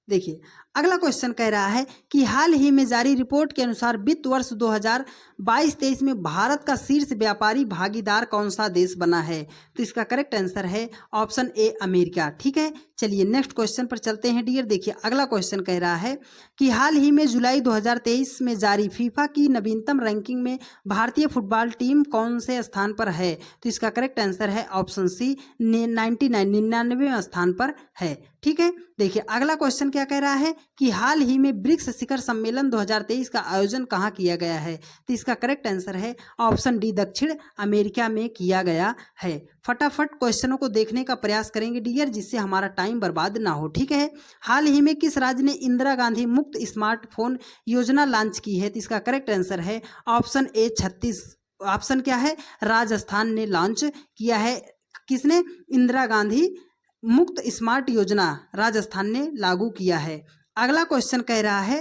देखिए अगला क्वेश्चन कह रहा है कि हाल ही में जारी रिपोर्ट के अनुसार वित्त वर्ष 2022-23 में भारत का शीर्ष व्यापारी भागीदार कौन सा देश बना है? तो इसका करेक्ट आंसर है ऑप्शन ए, अमेरिका। ठीक है, चलिए नेक्स्ट क्वेश्चन पर चलते हैं डियर, देखिए अगला क्वेश्चन कह रहा है कि हाल ही में जुलाई 2023 में जारी फीफा की नवीनतम रैंकिंग में भारतीय फुटबॉल टीम कौन से स्थान पर है? तो इसका करेक्ट आंसर है ऑप्शन सी, 99वें स्थान पर है। ठीक है, देखिए अगला क्वेश्चन क्या कह रहा है कि हाल ही में ब्रिक्स शिखर सम्मेलन 2023 का आयोजन कहाँ किया गया है? तो इसका करेक्ट आंसर है ऑप्शन डी, दक्षिण अमेरिका में किया गया है। फटाफट क्वेश्चनों को देखने का प्रयास करेंगे डियर, जिससे हमारा टाइम बर्बाद ना हो। ठीक है, हाल ही में किस राज्य ने इंदिरा गांधी मुफ्त स्मार्टफोन योजना लॉन्च की है? तो इसका करेक्ट आंसर है ऑप्शन ए, 36। ऑप्शन क्या है? राजस्थान ने लॉन्च किया है। किसने? इंदिरा गांधी मुफ्त स्मार्ट योजना राजस्थान ने लागू किया है। अगला क्वेश्चन कह रहा है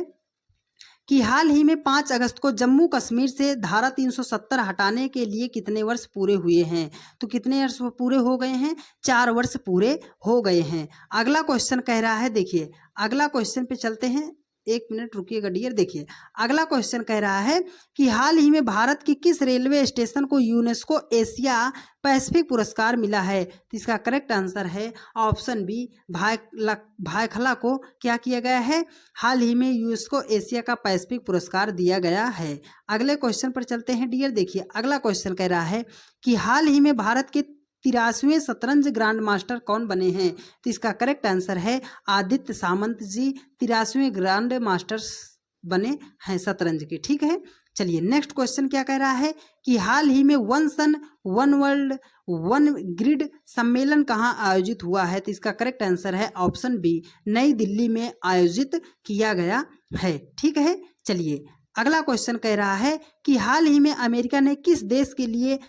कि हाल ही में 5 अगस्त को जम्मू कश्मीर से धारा 370 हटाने के लिए कितने वर्ष पूरे हुए हैं? तो कितने वर्ष पूरे हो गए हैं? 4 वर्ष पूरे हो गए हैं। अगला क्वेश्चन कह रहा है, देखिए अगला क्वेश्चन पे चलते हैं, 1 मिनट रुकिएगा डियर। देखिए अगला क्वेश्चन कह रहा है कि हाल ही में भारत के किस रेलवे स्टेशन को यूनेस्को एशिया पैसिफिक पुरस्कार मिला है? तो इसका करेक्ट आंसर है ऑप्शन बी, भायखला को क्या किया गया है? हाल ही में यूनेस्को एशिया का पैसिफिक पुरस्कार दिया गया है। अगले क्वेश्चन पर चलते हैं डियर, देखिए अगला क्वेश्चन कह रहा है कि हाल ही में भारत के 83वें शतरंज ग्रांड मास्टर कौन बने हैं? तो इसका करेक्ट आंसर है आदित्य सामंत जी 83वें ग्रांड मास्टर्स बने हैं शतरंज के। ठीक है, चलिए नेक्स्ट क्वेश्चन क्या कह रहा है कि हाल ही में one sun one world one grid सम्मेलन कहाँ आयोजित हुआ है? तो इसका करेक्ट आंसर है ऑप्शन बी, नई दिल्ली में आयोजित किया गया है। ठीक है, चलिए अगला क्वेश्चन कह रहा है कि हाल ही में अमेरिका ने किस देश के लिए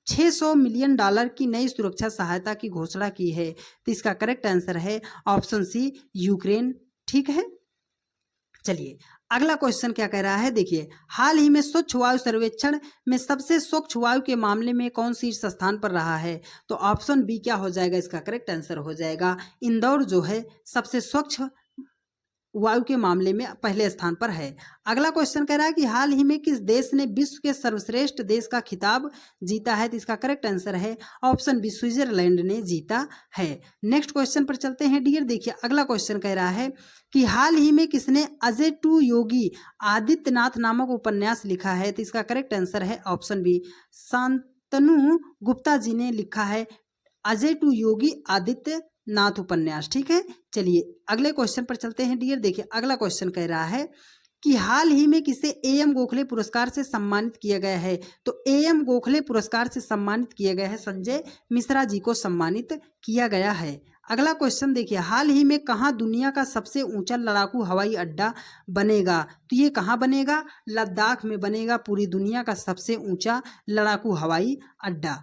600 मिलियन डॉलर की नई सुरक्षा सहायता की घोषणा की है? तो इसका करेक्ट आंसर है ऑप्शन सी, यूक्रेन। ठीक है, चलिए अगला क्वेश्चन क्या कह रहा है, देखिए हाल ही में स्वच्छ वायु सर्वेक्षण में सबसे स्वच्छ वायु के मामले में कौन शीर्ष स्थान पर रहा है? तो ऑप्शन बी क्या हो जाएगा? इसका करेक्ट आंसर हो जाएगा इंदौर, जो है सबसे स्वच्छ वायु के मामले में पहले स्थान पर है। अगला क्वेश्चन कह रहा है कि हाल ही में किस देश ने विश्व के सर्वश्रेष्ठ देश का खिताब जीता है? तो इसका करेक्ट आंसर है ऑप्शन बी, स्विट्जरलैंड ने जीता है। नेक्स्ट क्वेश्चन पर चलते हैं डियर, देखिए अगला क्वेश्चन कह रहा है कि हाल ही में किसने अजय टू योगी आदित्यनाथ नामक उपन्यास लिखा है? तो इसका करेक्ट आंसर है ऑप्शन बी, शांतनु गुप्ता जी ने लिखा है अजय टू योगी आदित्यनाथ उपन्यास। ठीक है, चलिए अगले क्वेश्चन पर चलते हैं डियर, देखिए अगला क्वेश्चन कह रहा है कि हाल ही में किसे AM गोखले पुरस्कार से सम्मानित किया गया है? तो AM गोखले पुरस्कार से सम्मानित किया गया है संजय मिश्रा जी को सम्मानित किया गया है। अगला क्वेश्चन देखिए, हाल ही में कहाँ दुनिया का सबसे ऊंचा लड़ाकू हवाई अड्डा बनेगा? तो ये कहाँ बनेगा? लद्दाख में बनेगा पूरी दुनिया का सबसे ऊंचा लड़ाकू हवाई अड्डा।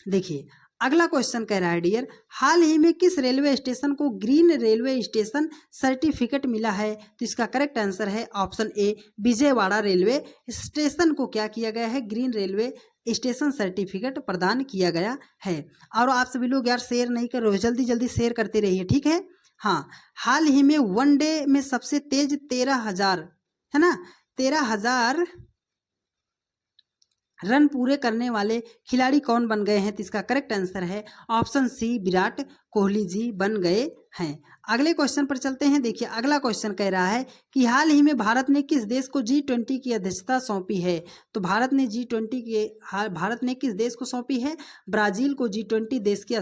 देखिए अगला क्वेश्चन कह रहा है डियर, हाल ही में किस रेलवे स्टेशन को ग्रीन रेलवे स्टेशन सर्टिफिकेट मिला है? तो इसका करेक्ट आंसर है option A, Vijayawada railway station को क्या किया गया है? ग्रीन रेलवे स्टेशन सर्टिफिकेट प्रदान किया गया है। और आप सभी लोग यार शेयर नहीं कर रहे हो, जल्दी जल्दी शेयर करते रहिए, ठीक है। हाँ, हाल ही में वनडे में सबसे तेज 13,000 है ना, 13,000 रन पूरे करने वाले खिलाड़ी कौन बन गए हैं? तो इसका करेक्ट आंसर है ऑप्शन सी, विराट कोहली जी बन गए हैं। अगले क्वेश्चन पर चलते हैं। देखिए अगला क्वेश्चन कह रहा है कि हाल ही में भारत ने किस देश को G20 की अध्यक्षता सौंपी है? तो भारत ने किस देश को सौंपी है? ब्राजील को G20 देश की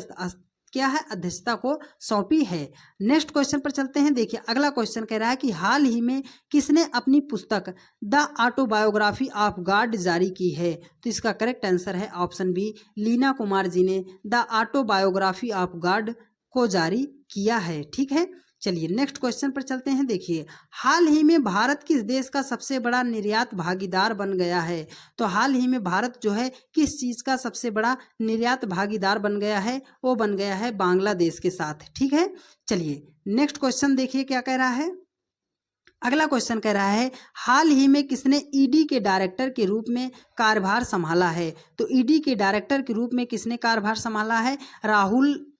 क्या है? अध्यक्षता को सौंपी है। नेक्स्ट क्वेश्चन पर चलते हैं। देखिए अगला क्वेश्चन कह रहा है कि हाल ही में किसने अपनी पुस्तक द ऑटोबायोग्राफी ऑफ गॉड जारी की है? तो इसका करेक्ट आंसर है ऑप्शन बी, लीना कुमार जी ने द ऑटोबायोग्राफी ऑफ गॉड को जारी किया है, ठीक है। चलिए नेक्स्ट क्वेश्चन पर चलते हैं। देखिए हाल ही में भारत किस देश का सबसे बड़ा निर्यात भागीदार बन गया है? तो हाल ही में भारत जो है किस चीज का सबसे बड़ा निर्यात भागीदार बन गया है? वो बन गया है बांग्लादेश के साथ, ठीक है। चलिए नेक्स्ट क्वेश्चन देखिए क्या कह रहा है। अगला क्वेश्चन कह रहा है, हाल ही में किसने ईडी के डायरेक्टर के रूप में कार्यभार संभाला है? तो ईडी के डायरेक्टर के रूप में किसने कार्यभार संभाला है?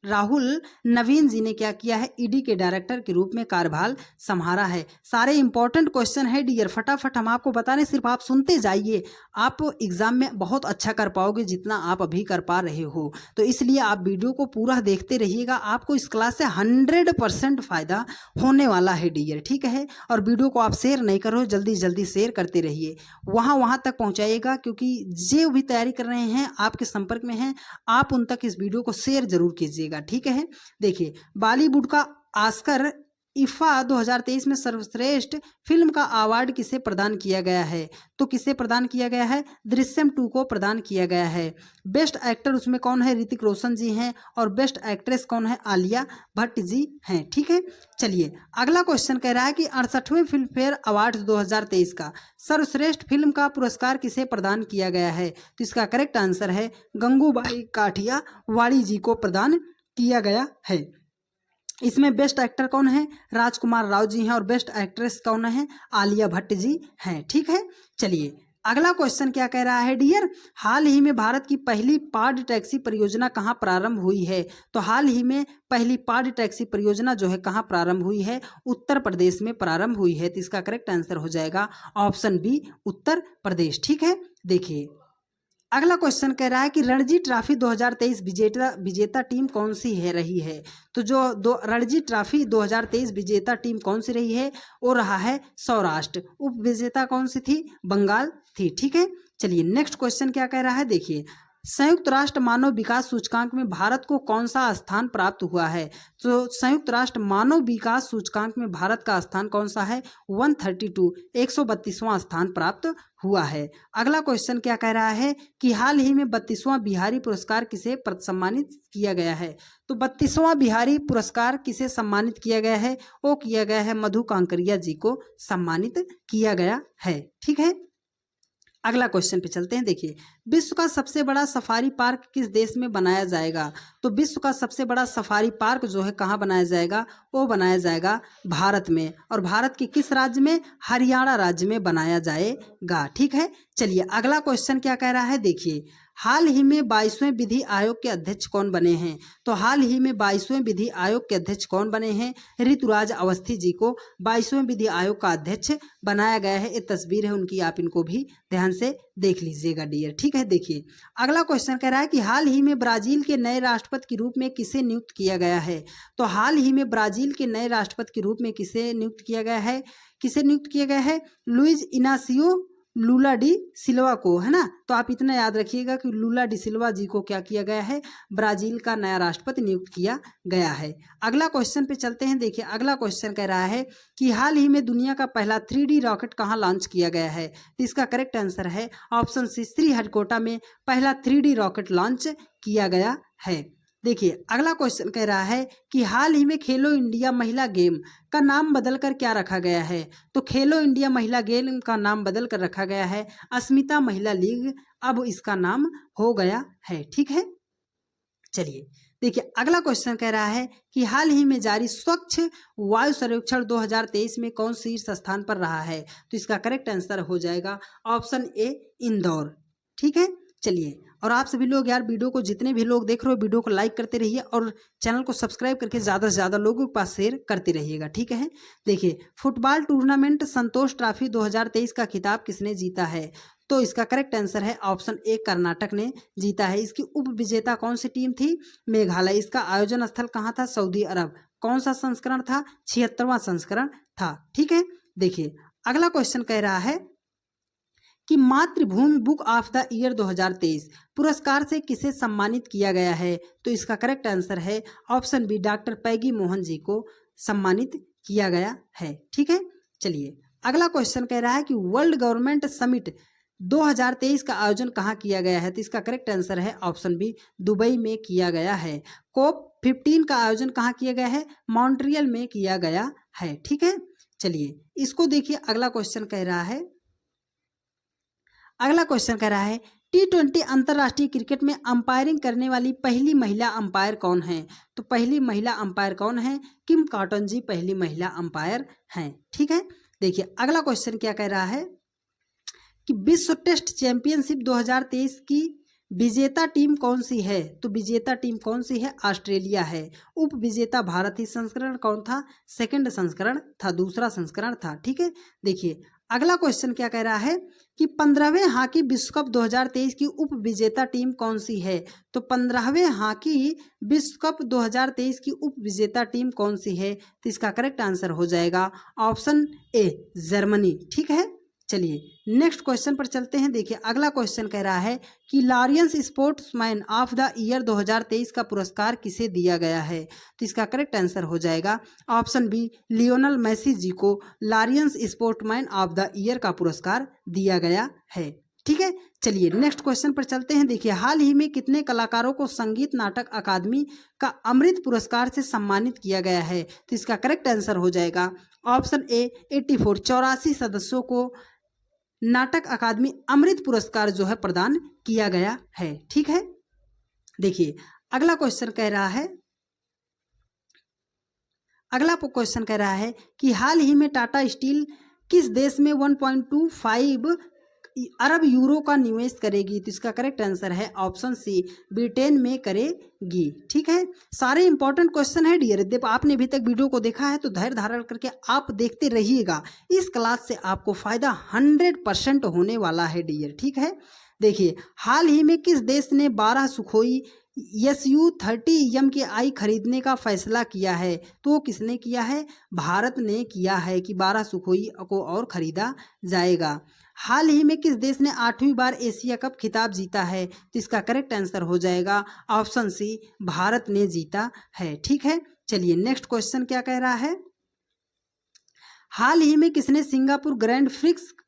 राहुल नवीन जी ने क्या किया है? ईडी के डायरेक्टर के रूप में कार्यभार संभाला है। सारे इंपॉर्टेंट क्वेश्चन है डियर, फटाफट हम आपको बता रहे, सिर्फ आप सुनते जाइए, आप एग्जाम में बहुत अच्छा कर पाओगे जितना आप अभी कर पा रहे हो। तो इसलिए आप वीडियो को पूरा देखते रहिएगा, आपको इस क्लास से 100% फायदा होने वाला है डियर, ठीक है। और वीडियो को आप शेयर नहीं करो, जल्दी जल्दी शेयर करते रहिए, वहाँ तक पहुँचाइएगा, क्योंकि जो भी तैयारी कर रहे हैं आपके संपर्क में हैं, आप उन तक इस वीडियो को शेयर जरूर कीजिएगा, ठीक है। देखिए बॉलीवुड का ऑस्कर इफा 2023 में सर्वश्रेष्ठ फिल्म का अवार्ड किसे प्रदान किया गया है? तो किसे प्रदान किया गया है? दृश्यम 2 को प्रदान किया गया है। बेस्ट एक्टर उसमें कौन है? ऋतिक रोशन जी हैं। और बेस्ट एक्ट्रेस कौन है? आलिया भट्ट जी हैं, ठीक है। चलिए अगला क्वेश्चन कह रहा है कि 68वें फिल्म फेयर अवार्ड 2023 का सर्वश्रेष्ठ फिल्म का पुरस्कार किसे प्रदान किया गया है? तो इसका करेक्ट आंसर है गंगूबाई काठियावाड़ी जी को प्रदान किया गया है। इसमें बेस्ट एक्टर कौन है? राजकुमार राव जी हैं। और बेस्ट एक्ट्रेस कौन है? आलिया भट्ट जी हैं, ठीक है। चलिए अगला क्वेश्चन क्या कह रहा है डियर, हाल ही में भारत की पहली पाड टैक्सी परियोजना कहाँ प्रारंभ हुई है? तो हाल ही में पहली पाड टैक्सी परियोजना जो है कहाँ प्रारंभ हुई है? उत्तर प्रदेश में प्रारंभ हुई है। तो इसका करेक्ट आंसर हो जाएगा ऑप्शन बी, उत्तर प्रदेश, ठीक है। देखिए अगला क्वेश्चन कह रहा है कि रणजी ट्रॉफी 2023 विजेता टीम कौन सी है रही है? तो जो रणजी ट्रॉफी 2023 विजेता टीम कौन सी रही है? वो रहा है सौराष्ट्र। उप विजेता कौन सी थी? बंगाल थी, ठीक है। चलिए नेक्स्ट क्वेश्चन क्या कह रहा है। देखिए संयुक्त राष्ट्र मानव विकास सूचकांक में भारत को कौन सा स्थान प्राप्त हुआ है? तो संयुक्त राष्ट्र मानव विकास सूचकांक में भारत का स्थान कौन सा है? 132, 132वां स्थान प्राप्त हुआ है। अगला क्वेश्चन क्या कह रहा है कि हाल ही में 32वां बिहारी पुरस्कार किसे सम्मानित किया गया है? तो 32वां बिहारी पुरस्कार किसे सम्मानित किया गया है? वो किया गया है मधु कांकरिया जी को सम्मानित किया गया है, ठीक है। अगला क्वेश्चन पे चलते हैं। देखिए विश्व का सबसे बड़ा सफारी पार्क किस देश में बनाया जाएगा? तो विश्व का सबसे बड़ा सफारी पार्क जो है कहाँ बनाया जाएगा? वो बनाया जाएगा भारत में। और भारत के किस राज्य में? हरियाणा राज्य में बनाया जाएगा, ठीक है। चलिए अगला क्वेश्चन क्या कह रहा है। देखिए हाल ही में 22वें विधि आयोग के अध्यक्ष कौन बने हैं? तो हाल ही में 22वें विधि आयोग के अध्यक्ष कौन बने हैं? ऋतुराज अवस्थी जी को 22वें विधि आयोग का अध्यक्ष बनाया गया है। ये तस्वीर है उनकी, आप इनको भी ध्यान से देख लीजिएगा डियर, ठीक है। देखिए अगला क्वेश्चन कह रहा है कि हाल ही में ब्राजील के नए राष्ट्रपति के रूप में किसे नियुक्त किया गया है? तो हाल ही में ब्राजील के नए राष्ट्रपति के रूप में किसे नियुक्त किया गया है? किसे नियुक्त किया गया है? लुइज इनासियो लूला डी सिल्वा को, है ना। तो आप इतना याद रखिएगा कि लूला डी सिल्वा जी को क्या किया गया है? ब्राजील का नया राष्ट्रपति नियुक्त किया गया है। अगला क्वेश्चन पे चलते हैं। देखिए अगला क्वेश्चन कह रहा है कि हाल ही में दुनिया का पहला 3D रॉकेट कहाँ लॉन्च किया गया है? तो इसका करेक्ट आंसर है ऑप्शन सी, श्रीहरिकोटा में पहला 3D रॉकेट लॉन्च किया गया है। देखिए अगला क्वेश्चन कह रहा है कि हाल ही में खेलो इंडिया महिला गेम का नाम बदलकर क्या रखा गया है। तो खेलो इंडिया महिला गेम का नाम बदल कर रखा गया है अस्मिता महिला लीग, अब इसका नाम हो गया है। ठीक है, चलिए देखिए अगला क्वेश्चन कह रहा है कि हाल ही में जारी स्वच्छ वायु सर्वेक्षण 2023 में कौन शीर्ष स्थान पर रहा है। तो इसका करेक्ट आंसर हो जाएगा ऑप्शन ए इंदौर। ठीक है, चलिए और आप सभी लोग यार वीडियो को जितने भी लोग देख रहे हो वीडियो को लाइक करते रहिए और चैनल को सब्सक्राइब करके ज़्यादा से ज़्यादा लोगों के पास शेयर करते रहिएगा। ठीक है, देखिए फुटबॉल टूर्नामेंट संतोष ट्रॉफी 2023 का खिताब किसने जीता है। तो इसका करेक्ट आंसर है ऑप्शन ए कर्नाटक ने जीता है। इसकी उप विजेता कौन सी टीम थी, मेघालय। इसका आयोजन स्थल कहाँ था, सऊदी अरब। कौन सा संस्करण था, 76वां संस्करण था। ठीक है, देखिए अगला क्वेश्चन कह रहा है कि मातृभूमि बुक ऑफ द ईयर 2023 पुरस्कार से किसे सम्मानित किया गया है। तो इसका करेक्ट आंसर है ऑप्शन बी डॉक्टर पैगी मोहन जी को सम्मानित किया गया है। ठीक है, चलिए अगला क्वेश्चन कह रहा है कि वर्ल्ड गवर्नमेंट समिट 2023 का आयोजन कहाँ किया गया है। तो इसका करेक्ट आंसर है ऑप्शन बी दुबई में किया गया है। कोप 15 का आयोजन कहाँ किया गया है, मॉन्ट्रियल में किया गया है। ठीक है, चलिए इसको देखिए अगला क्वेश्चन कह रहा है, अगला क्वेश्चन कह रहा है T20 अंतर्राष्ट्रीय क्रिकेट में अंपायरिंग करने वाली पहली महिला अंपायर कौन है। तो पहली महिला अंपायर कौन है, किम कॉटन जी पहली महिला अंपायर हैं। ठीक है, देखिए अगला क्वेश्चन क्या कह रहा है कि विश्व टेस्ट चैंपियनशिप 2023 की विजेता टीम कौन सी है। तो विजेता टीम कौन सी है, ऑस्ट्रेलिया है। उप विजेता भारत ही संस्करण कौन था, सेकंड संस्करण था, दूसरा संस्करण था। ठीक है, देखिए अगला क्वेश्चन क्या कह रहा है कि 15वें हॉकी विश्व कप 2023 की उप विजेता टीम कौन सी है। तो 15वें हॉकी विश्व कप 2023 की उप विजेता टीम कौन सी है। तो इसका करेक्ट आंसर हो जाएगा ऑप्शन ए जर्मनी। ठीक है, चलिए नेक्स्ट क्वेश्चन पर चलते हैं। देखिए अगला क्वेश्चन कह रहा है कि Laureus sportsman of the year 2023 का पुरस्कार किसे दिया गया है। तो इसका करेक्ट आंसर हो जाएगा ऑप्शन बी लियोनल मेसी जी को Laureus sportsman of the year का पुरस्कार दिया गया है। ठीक है, चलिए नेक्स्ट क्वेश्चन पर चलते हैं। देखिए हाल ही में कितने कलाकारों को संगीत नाटक अकादमी का अमृत पुरस्कार से सम्मानित किया गया है। तो इसका करेक्ट आंसर हो जाएगा ऑप्शन ए 84 84 सदस्यों को नाटक अकादमी अमृत पुरस्कार जो है प्रदान किया गया है। ठीक है, देखिए अगला क्वेश्चन कह रहा है, अगला क्वेश्चन कह रहा है कि हाल ही में टाटा स्टील किस देश में 1.25 अरब यूरो का निवेश करेगी। तो इसका करेक्ट आंसर है ऑप्शन सी ब्रिटेन में करेगी। ठीक है, सारे इंपॉर्टेंट क्वेश्चन है डियर। देखो आपने अभी तक वीडियो को देखा है तो धैर्य धारण करके आप देखते रहिएगा, इस क्लास से आपको फायदा 100% होने वाला है डियर। ठीक है, देखिए हाल ही में किस देश ने 12 सुखोई SU-30 खरीदने का फैसला किया है। तो वो किसने किया है, भारत ने किया है कि 12 सुखोई को और खरीदा जाएगा। हाल ही में किस देश ने 8वीं बार एशिया कप खिताब जीता है। तो इसका करेक्ट आंसर हो जाएगा ऑप्शन सी भारत ने जीता है। ठीक है, चलिए नेक्स्ट क्वेश्चन क्या कह रहा है, हाल ही में किसने सिंगापुर ग्रैंड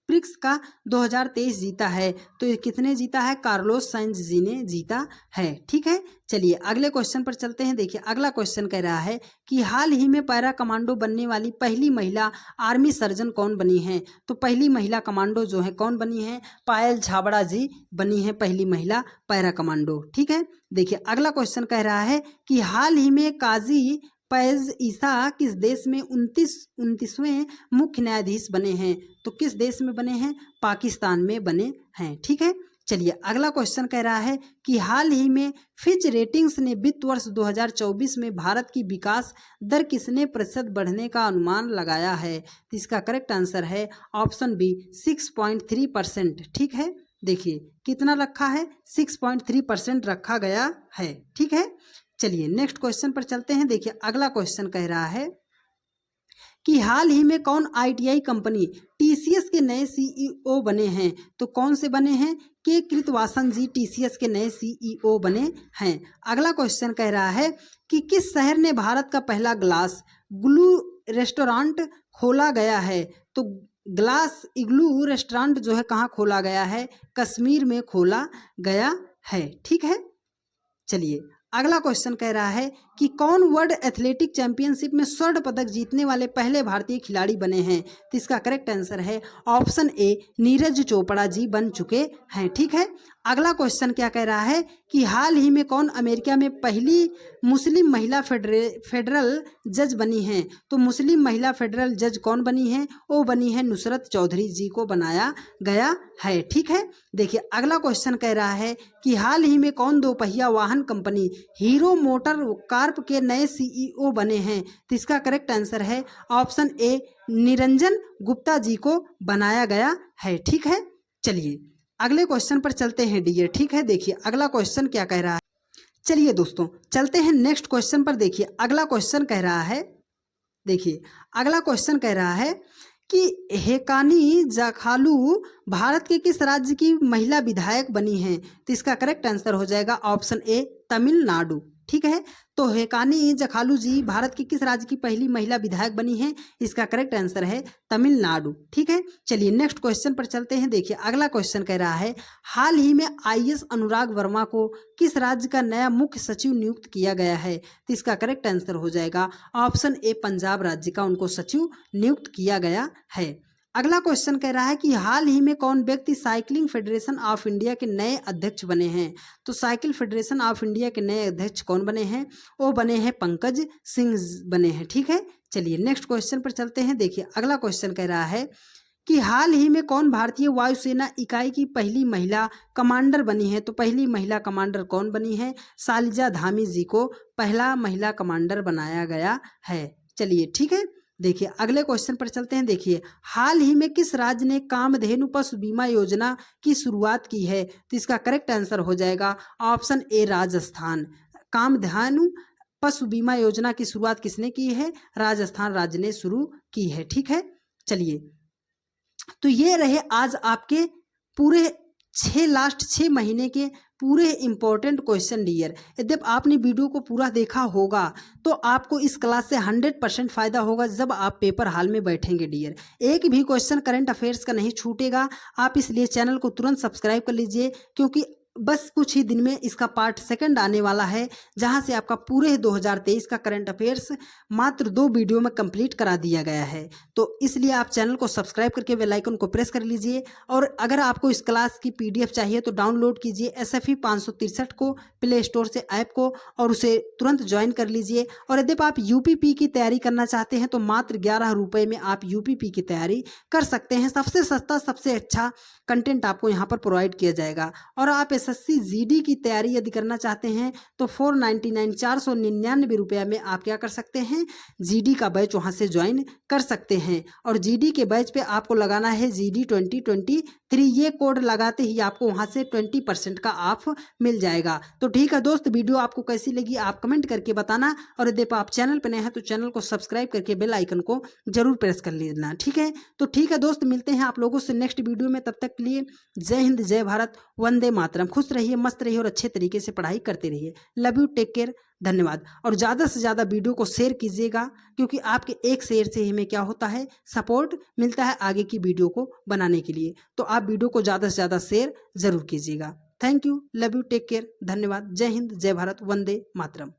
प्रिक्स का 2023 जीता है। तो ये किसने जीता है, कार्लोस साइंज जी ने जीता है। ठीक है, चलिए अगले क्वेश्चन पर चलते हैं। देखिए अगला क्वेश्चन कह रहा है कि हाल ही में पैरा कमांडो बनने वाली पहली महिला आर्मी सर्जन कौन बनी है। तो पहली महिला कमांडो जो है कौन बनी है, पायल छाबड़ा जी बनी है पहली महिला पैरा कमांडो। ठीक है, देखिए अगला क्वेश्चन कह रहा है कि हाल ही में काजी फैज ईसा किस देश में 29वें मुख्य न्यायाधीश बने हैं। तो किस देश में बने हैं, पाकिस्तान में बने हैं। ठीक है, चलिए अगला क्वेश्चन कह रहा है कि हाल ही में फिच रेटिंग्स ने वित्त वर्ष 2024 में भारत की विकास दर कितने प्रतिशत बढ़ने का अनुमान लगाया है। तो इसका करेक्ट आंसर है ऑप्शन बी 6.3%। ठीक है, देखिए कितना रखा है, 6.3% रखा गया है। ठीक है, चलिए नेक्स्ट क्वेश्चन पर चलते हैं। देखिए अगला क्वेश्चन कह रहा है कि हाल ही में कौन ITI कंपनी TCS के नए CEO बने हैं। तो कौन से बने हैं, के कृतवासन जी TCS के नए CEO बने हैं। अगला क्वेश्चन कह रहा है कि किस शहर ने भारत का पहला ग्लास ग्लू रेस्टोरेंट खोला गया है। तो ग्लास इग्लू रेस्टोरेंट जो है कहाँ खोला गया है, कश्मीर में खोला गया है। ठीक है, चलिए अगला क्वेश्चन कह रहा है कि कौन वर्ल्ड एथलेटिक चैंपियनशिप में स्वर्ण पदक जीतने वाले पहले भारतीय खिलाड़ी बने हैं। तो इसका करेक्ट आंसर है ऑप्शन ए, नीरज चोपड़ा जी बन चुके हैं। ठीक है, अगला क्वेश्चन क्या कह रहा है कि हाल ही में कौन अमेरिका में पहली मुस्लिम महिला फेडरल जज बनी हैं। तो मुस्लिम महिला फेडरल जज कौन बनी है, वो बनी है नुसरत चौधरी जी को बनाया गया है। ठीक है, देखिए अगला क्वेश्चन कह रहा है कि हाल ही में कौन दोपहिया वाहन कंपनी हीरो मोटर कार्प के नए सीईओ बने हैं। तो इसका करेक्ट आंसर है ऑप्शन ए, निरंजन गुप्ता जी को बनाया गया है। ठीक है, चलिए अगले क्वेश्चन पर चलते हैं डियर। ठीक है, देखिए अगला क्वेश्चन क्या कह रहा है। चलिए दोस्तों चलते हैं नेक्स्ट क्वेश्चन पर। देखिए अगला क्वेश्चन कह रहा है, देखिए अगला क्वेश्चन कह रहा है कि हेकानी जाखालू भारत के किस राज्य की महिला विधायक बनी हैं। तो इसका करेक्ट आंसर हो जाएगा ऑप्शन ए, तमिलनाडु। ठीक है, तो हेकानी जखालू जी भारत के किस राज्य की पहली महिला विधायक बनी है। इसका करेक्ट आंसर है तमिलनाडु। ठीक है, चलिए नेक्स्ट क्वेश्चन पर चलते हैं। देखिए अगला क्वेश्चन कह रहा है हाल ही में आईएएस अनुराग वर्मा को किस राज्य का नया मुख्य सचिव नियुक्त किया गया है। तो इसका करेक्ट आंसर हो जाएगा ऑप्शन ए, पंजाब राज्य का उनको सचिव नियुक्त किया गया है। अगला क्वेश्चन कह रहा है कि हाल ही में कौन व्यक्ति साइकिलिंग फेडरेशन ऑफ इंडिया के नए अध्यक्ष बने हैं। तो साइकिल फेडरेशन ऑफ इंडिया के नए अध्यक्ष कौन बने हैं, वो बने हैं पंकज सिंह बने हैं। ठीक है, चलिए नेक्स्ट क्वेश्चन पर चलते हैं। देखिए अगला क्वेश्चन कह रहा है कि हाल ही में कौन भारतीय वायुसेना इकाई की पहली महिला कमांडर बनी है। तो पहली महिला कमांडर कौन बनी है, शालिजा धामी जी को पहला महिला कमांडर बनाया गया है। चलिए ठीक है, देखिए अगले क्वेश्चन पर चलते हैं। देखिए हाल ही में किस राज्य ने कामधेनु पशु बीमा योजना की शुरुआत की है। तो इसका करेक्ट आंसर हो जाएगा ऑप्शन ए, राजस्थान। कामधेनु पशु बीमा योजना की शुरुआत किसने की है, राजस्थान राज्य ने शुरू की है। ठीक है, चलिए तो ये रहे आज आपके पूरे 6 महीने के पूरे इंपॉर्टेंट क्वेश्चन डियर। यदि आपने वीडियो को पूरा देखा होगा तो आपको इस क्लास से 100% फायदा होगा जब आप पेपर हॉल में बैठेंगे डियर। एक भी क्वेश्चन करंट अफेयर्स का नहीं छूटेगा। आप इसलिए चैनल को तुरंत सब्सक्राइब कर लीजिए, क्योंकि बस कुछ ही दिन में इसका पार्ट 2 आने वाला है, जहां से आपका पूरे 2023 का करंट अफेयर्स मात्र 2 वीडियो में कंप्लीट करा दिया गया है। तो इसलिए आप चैनल को सब्सक्राइब करके बेल आइकन को प्रेस कर लीजिए। और अगर आपको इस क्लास की PDF चाहिए तो डाउनलोड कीजिए SFE 563 को प्ले स्टोर से ऐप को, और उसे तुरंत ज्वाइन कर लीजिए। और यदि आप UPP की तैयारी करना चाहते हैं तो मात्र 11 रुपये में आप UPP की तैयारी कर सकते हैं। सबसे सस्ता सबसे अच्छा कंटेंट आपको यहाँ पर प्रोवाइड किया जाएगा। और आप SSC GD की तैयारी यदि करना चाहते हैं तो 499 रुपया में आप क्या कर सकते हैं, GD का बैच वहाँ से ज्वाइन कर सकते हैं। और GD के बैच पे आपको लगाना है GD 2023, ये कोड लगाते ही आपको वहाँ से 20% का ऑफ मिल जाएगा। तो ठीक है दोस्त, वीडियो आपको कैसी लगी आप कमेंट करके बताना। और यदि आप चैनल पर नए हैं तो चैनल को सब्सक्राइब करके बेल आइकन को जरूर प्रेस कर लेना। ठीक है, तो ठीक है दोस्त, मिलते हैं आप लोगों से नेक्स्ट वीडियो में। तब तक के लिए जय हिंद, जय भारत, वंदे मातरम। खुश रहिए, मस्त रहिए और अच्छे तरीके से पढ़ाई करते रहिए। लव यू, टेक केयर, धन्यवाद। और ज़्यादा से ज़्यादा वीडियो को शेयर कीजिएगा, क्योंकि आपके एक शेयर से हमें क्या होता है, सपोर्ट मिलता है आगे की वीडियो को बनाने के लिए। तो आप वीडियो को ज़्यादा से ज़्यादा शेयर जरूर कीजिएगा। Thank you, love you, take care, धन्यवाद। जय हिंद, जय भारत, वंदे मातरम।